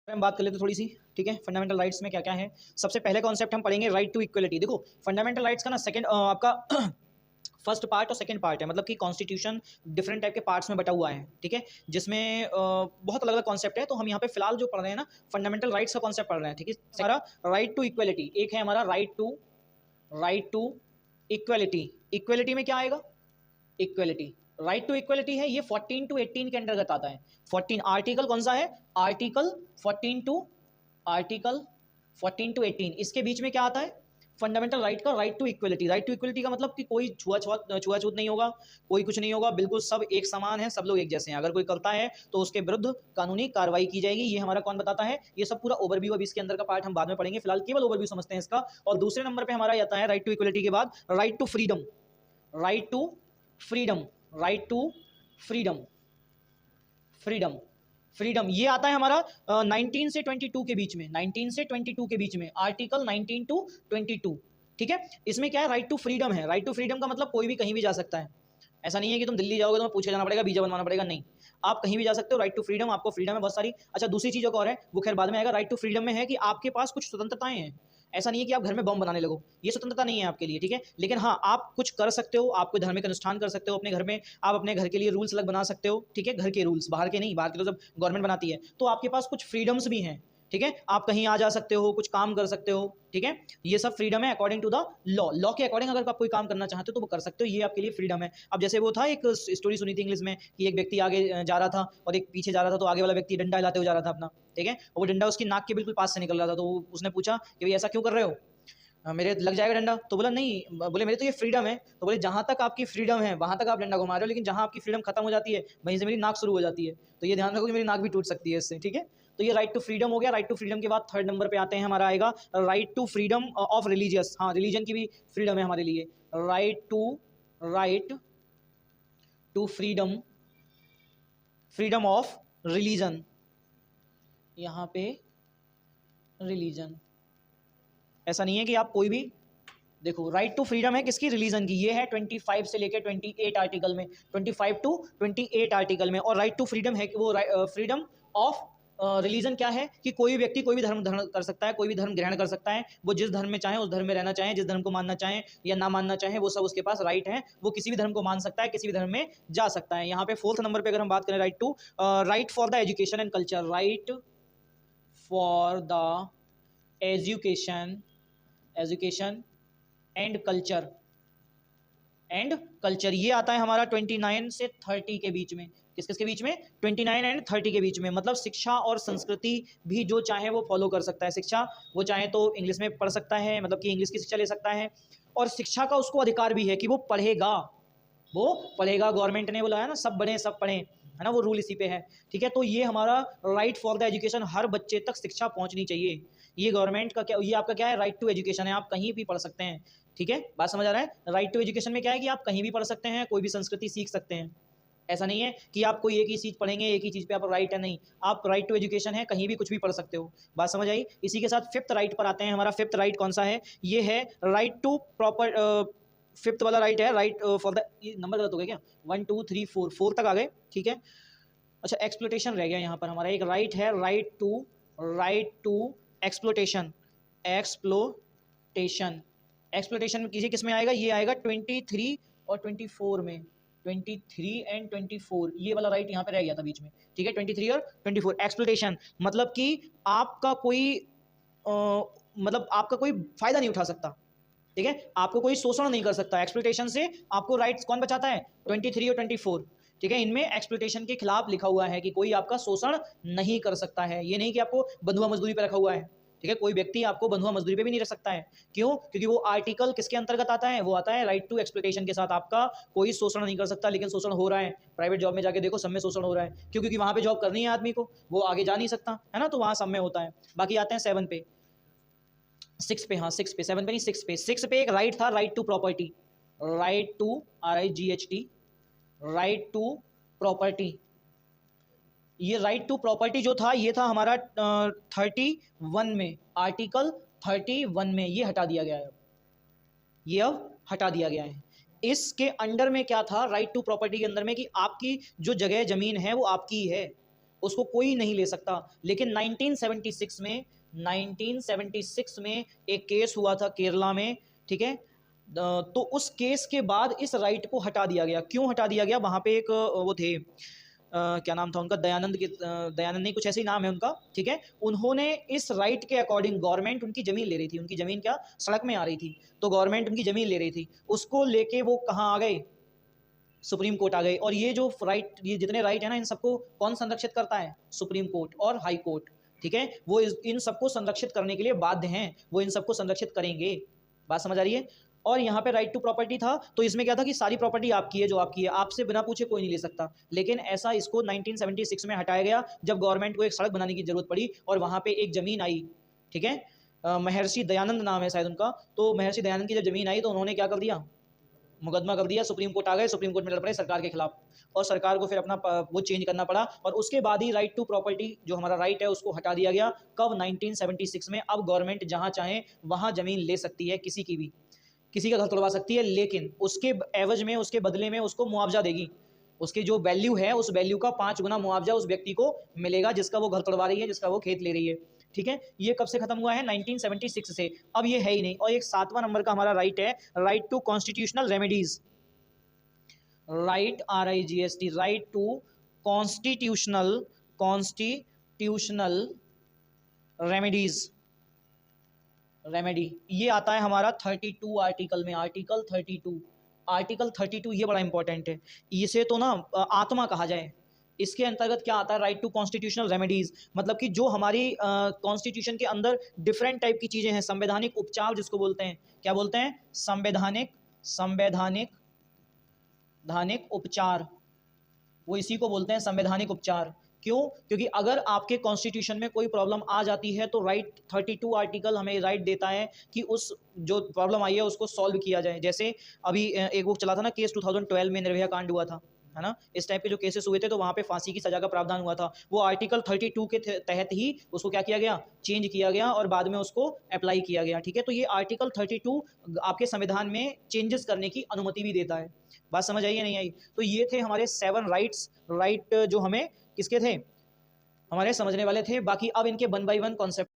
हम बात कर लेते थोड़ी सी। ठीक है, फंडामेंटल राइट्स में क्या क्या है। सबसे पहले कॉन्सेप्ट हम पढ़ेंगे राइट टू इक्वलिटी। देखो फंडामेंटल राइट्स का ना सेकंड आपका फर्स्ट पार्ट और सेकंड पार्ट है, मतलब कि कॉन्स्टिट्यूशन डिफरेंट टाइप के पार्ट्स में बटा हुआ है। ठीक है, जिसमें बहुत अलग अलग कॉन्सेप्ट है। तो हम यहाँ पे फिलहाल जो पढ़ रहे हैं ना, फंडामेंटल राइट्स का कॉन्सेप्ट पढ़ रहे हैं। ठीक है, हमारा राइट टू इक्वलिटी एक है, हमारा राइट टू इक्वलिटी। इक्वलिटी में क्या आएगा, इक्वलिटी, राइट टू इक्वलिटी है ये 14 टू 18 के अंतर्गत आता है। 14 आर्टिकल कौन सा है, आर्टिकल 14 टू 18, इसके बीच में क्या आता है, फंडामेंटल राइट का right to equality. Right to equality का मतलब कि कोई छुआछूत नहीं होगा, कोई कुछ नहीं होगा, बिल्कुल सब एक समान है, सब लोग एक जैसे हैं। अगर कोई करता है तो उसके विरुद्ध कानूनी कार्रवाई की जाएगी। ये हमारा कौन बताता है, ये सब पूरा ओवरव्यू, अब इसके अंदर का पार्ट हम बाद में पढ़ेंगे, फिलहाल केवल ओवरव्यू समझते हैं इसका। और दूसरे नंबर पे हमारा आता है राइट टू इक्वलिटी के बाद right to freedom. Right to freedom, right to freedom, freedom, freedom ये आता है हमारा 19 से 22 के बीच में, 19 से 22 के बीच में, आर्टिकल 19 टू 22। ठीक है, इसमें क्या है, राइट टू फ्रीडम है। राइट टू फ्रीडम का मतलब कोई भी कहीं भी जा सकता है। ऐसा नहीं है कि तुम दिल्ली जाओगे तो पूछे जाना पड़ेगा, वीजा बनवाना पड़ेगा, नहीं, आप कहीं भी जा सकते हो। राइट टू फ्रीडम, आपको फ्रीडम है बहुत सारी। अच्छा, दूसरी चीज़ और है, वो खैर बाद में आएगा। राइट टू फ्रीडम में है कि आपके पास कुछ स्वतंत्रताएं हैं। ऐसा नहीं है कि आप घर में बम बनाने लगो, ये स्वतंत्रता नहीं है आपके लिए। ठीक है, लेकिन हाँ, आप कुछ कर सकते हो, आप कोई धार्मिक अनुष्ठान कर सकते हो अपने घर में, आप अपने घर के लिए रूल्स अलग बना सकते हो। ठीक है, घर के रूल्स, बाहर के नहीं, बाहर के तो जब गवर्नमेंट बनाती है। तो आपके पास कुछ फ्रीडम्स भी हैं। ठीक है, आप कहीं आ जा सकते हो, कुछ काम कर सकते हो। ठीक है, ये सब फ्रीडम है according to the law. Law के अकॉर्डिंग अगर आप कोई काम करना चाहते हो तो वो कर सकते हो, ये आपके लिए फ्रीडम है। अब जैसे वो था, एक स्टोरी सुनी थी इंग्लिश में कि एक व्यक्ति आगे जा रहा था और एक पीछे जा रहा था, तो आगे वाला व्यक्ति डंडा हिलाते हुए जा रहा था अपना। ठीक है, और वो डंडा उसकी नाक के बिल्कुल पास से निकल रहा था। तो उसने पूछा कि भाई ऐसा क्यों कर रहे हो, मेरे लग जाएगा डंडा। तो बोला नहीं, बोले मेरे तो ये फ्रीडम है। तो बोले जहाँ तक आपकी फ्रीडम है वहाँ तक आप डंडा घुमा रहे हो, लेकिन जहाँ आपकी फ्रीडम खत्म हो जाती है वहीं से मेरी नाक शुरू हो जाती है। तो ये ध्यान रखो कि मेरी नाक भी टूट सकती है इससे। ठीक है, तो ये राइट टू फ्रीडम हो गया। राइट टू फ्रीडम के बाद थर्ड नंबर पे आते हैं, हमारा आएगा right to freedom of religious. हाँ, रिलीजन की भी फ्रीडम है हमारे लिए। Right to freedom, freedom of religion, यहाँ पे रिलीजन, ऐसा नहीं है कि आप कोई भी, देखो राइट टू फ्रीडम है किसकी, रिलीजन की। ये है 25 से लेकर 28 आर्टिकल में, 25 टू 28 आर्टिकल में। और राइट टू फ्रीडम है कि वो फ्रीडम ऑफ रिलीजन क्या है कि कोई व्यक्ति कोई भी धर्म धारण कर सकता है, कोई भी धर्म ग्रहण कर सकता है। वो जिस धर्म में चाहे उस धर्म में रहना चाहे, जिस धर्म को मानना चाहे या ना मानना चाहे, वो सब उसके पास राइट है। वो किसी भी धर्म को मान सकता है, किसी भी धर्म में जा सकता है। यहाँ पे फोर्थ नंबर पे अगर हम बात करें, right for the education and culture. Right for the education and culture, ये आता है हमारा 29 से 30 के बीच में। किस किस के बीच में, 29 एंड 30 के बीच में। मतलब शिक्षा और संस्कृति भी जो चाहे वो फॉलो कर सकता है। शिक्षा वो चाहे तो इंग्लिश में पढ़ सकता है, मतलब कि इंग्लिश की शिक्षा ले सकता है, और शिक्षा का उसको अधिकार भी है कि वो पढ़ेगा। गवर्नमेंट ने बोला है ना, सब बढ़े सब पढ़ें, है ना, वो रूल इसी पे है। ठीक है, तो ये हमारा राइट फॉर द एजुकेशन, हर बच्चे तक शिक्षा पहुंचनी चाहिए। ये गवर्नमेंट का क्या, ये आपका क्या है, राइट टू एजुकेशन है, आप कहीं भी पढ़ सकते हैं। ठीक है, बात समझ आ रहा है। राइट टू एजुकेशन में क्या है कि आप कहीं भी पढ़ सकते हैं, कोई भी संस्कृति सीख सकते हैं। ऐसा नहीं है कि आप कोई एक ही चीज़ पढ़ेंगे, एक ही चीज़ पे आप राइट है, नहीं, आप राइट टू एजुकेशन है, कहीं भी कुछ भी पढ़ सकते हो। बात समझ आई। इसी के साथ फिफ्थ राइट पर आते हैं। हमारा फिफ्थ राइट कौन सा है, ये है राइट टू प्रॉपर, फिफ्थ वाला राइट है राइट फॉर द, ये नंबर गलत हो गया क्या, 1 2 3 4, 4 तक आ गए। ठीक है, अच्छा एक्सप्लोटेशन रह गया यहाँ पर हमारा एक राइट है, राइट टू एक्सप्लोटेशन। एक्सप्लोटेशन किसी किस में आएगा, ये आएगा 23 और 24 में, 23 एंड 24, ये वाला राइट यहाँ पे रह गया था बीच में। ठीक है, 23 और 24 एक्सप्लोटेशन, मतलब कि आपका कोई मतलब आपका कोई फायदा नहीं उठा सकता। ठीक है, आपको कोई शोषण नहीं कर सकता। एक्सप्लॉयटेशन से आपको राइट्स कौन बचाता है, 23 और 24। ठीक है, इनमें एक्सप्लॉयटेशन के खिलाफ लिखा हुआ है कि कोई आपका शोषण नहीं कर सकता है। ये नहीं कि आपको बंधुआ मजदूरी पे रखा हुआ है। ठीक है, कोई व्यक्ति आपको बंधुआ मजदूरी पे भी नहीं रख सकता है। क्यों, क्योंकि वो आर्टिकल किसके अंतर्गत आता है, वो आता है राइट टू एक्सप्लॉयटेशन के साथ। आपका कोई शोषण नहीं कर सकता, लेकिन शोषण हो रहा है। प्राइवेट जॉब में जाके देखो, सब में शोषण हो रहा है। क्यों, क्योंकि वहां पे जॉब करनी है आदमी को, वो आगे जा नहीं सकता है ना, तो वहां सब में होता है। बाकी आते हैं 7 पे, 6 पे, हाँ 6 पे, 7 पे नहीं 6 पे। 6 पे एक राइट था, right to property. Right to RIGHT, right to property. ये राइट टू प्रॉपर्टी जो था, ये था हमारा 31 में, आर्टिकल 31 में। ये हटा दिया गया है, ये अब हटा दिया गया है। इसके अंडर में क्या था, राइट टू प्रॉपर्टी के अंदर में, कि आपकी जो जगह जमीन है वो आपकी ही है। उसको कोई नहीं ले सकता। लेकिन 1976 में एक केस हुआ था केरला में, ठीक है, तो उस केस के बाद इस राइट को हटा दिया गया। क्यों हटा दिया गया? वहां पे एक वो थे, क्या नाम था उनका, दयानंद नहीं, कुछ ऐसे ही नाम है उनका, ठीक है। उन्होंने इस राइट के अकॉर्डिंग, गवर्नमेंट उनकी जमीन ले रही थी, उनकी जमीन क्या सड़क में आ रही थी, तो गवर्नमेंट उनकी जमीन ले रही थी, उसको लेके वो कहाँ आ गए, सुप्रीम कोर्ट आ गए। और ये जो राइट, ये जितने राइट है ना, इन सबको कौन संरक्षित करता है? सुप्रीम कोर्ट और हाई कोर्ट, ठीक है। वो इन सबको संरक्षित करने के लिए बाध्य हैं, वो इन सबको संरक्षित करेंगे। बात समझ आ रही है? और यहाँ पे राइट टू प्रॉपर्टी था, तो इसमें क्या था कि सारी प्रॉपर्टी आपकी है, जो आपकी है, आपसे बिना पूछे कोई नहीं ले सकता। लेकिन ऐसा इसको 1976 में हटाया गया, जब गवर्नमेंट को एक सड़क बनाने की जरूरत पड़ी और वहाँ पे एक जमीन आई, ठीक है, महर्षि दयानंद नाम है शायद उनका। तो महर्षि दयानंद की जब जमीन आई तो उन्होंने क्या कर दिया, मुकदमा कर दिया, सुप्रीम कोर्ट आ गए, सुप्रीम कोर्ट में लड़ पड़े सरकार के खिलाफ, और सरकार को फिर अपना वो चेंज करना पड़ा, और उसके बाद ही राइट टू प्रॉपर्टी जो हमारा राइट है उसको हटा दिया गया। कब? 1976 में। अब गवर्नमेंट जहां चाहे वहां जमीन ले सकती है, किसी की भी, किसी का घर तोड़वा सकती है, लेकिन उसके एवज में, उसके बदले में उसको मुआवजा देगी। उसकी जो वैल्यू है, उस वैल्यू का 5 गुना मुआवजा उस व्यक्ति को मिलेगा जिसका वो घर तोड़वा रही है, जिसका वो खेत ले रही है, ठीक है। ये कब से खत्म हुआ है? 1976 से। अब ये है ही नहीं। और एक 7वां नंबर का हमारा राइट है, right to constitutional remedies. Right, RIGST, right to constitutional remedies. Remedy ये आता है हमारा 32 आर्टिकल में, आर्टिकल 32 ये बड़ा इंपॉर्टेंट है। इसे तो ना आत्मा कहा जाए। इसके अंतर्गत क्या आता है? राइट टू कॉन्स्टिट्यूशनल रेमेडीज, मतलब कि जो हमारी कॉन्स्टिट्यूशन के अंदर डिफरेंट टाइप की चीजें हैं, संवैधानिक उपचार जिसको बोलते हैं, क्या बोलते हैं? संवैधानिक उपचार, वो इसी को बोलते हैं संवैधानिक उपचार। क्यों? क्योंकि अगर आपके कॉन्स्टिट्यूशन में कोई प्रॉब्लम आ जाती है तो राइट 32 आर्टिकल हमें राइट देता है कि उस जो प्रॉब्लम आई है उसको सॉल्व किया जाए। जैसे अभी एक वो चला था ना केस, 2012 में निर्भया कांड हुआ था, है ना, इस टाइप के जो केसेस हुए थे, तो वहां पे फांसी की सजा का प्रावधान हुआ था। वो आर्टिकल 32 के तहत ही उसको क्या किया गया? चेंज किया गया और बाद में उसको अप्लाई किया गया, ठीक है। तो ये आर्टिकल 32 आपके संविधान में चेंजेस करने की अनुमति भी देता है। बात समझ आई या नहीं आई? तो ये थे हमारे 7 राइट्स, राइट जो हमें किसके थे, हमारे समझने वाले थे। बाकी अब इनके 1 बाय 1 कॉन्सेप्ट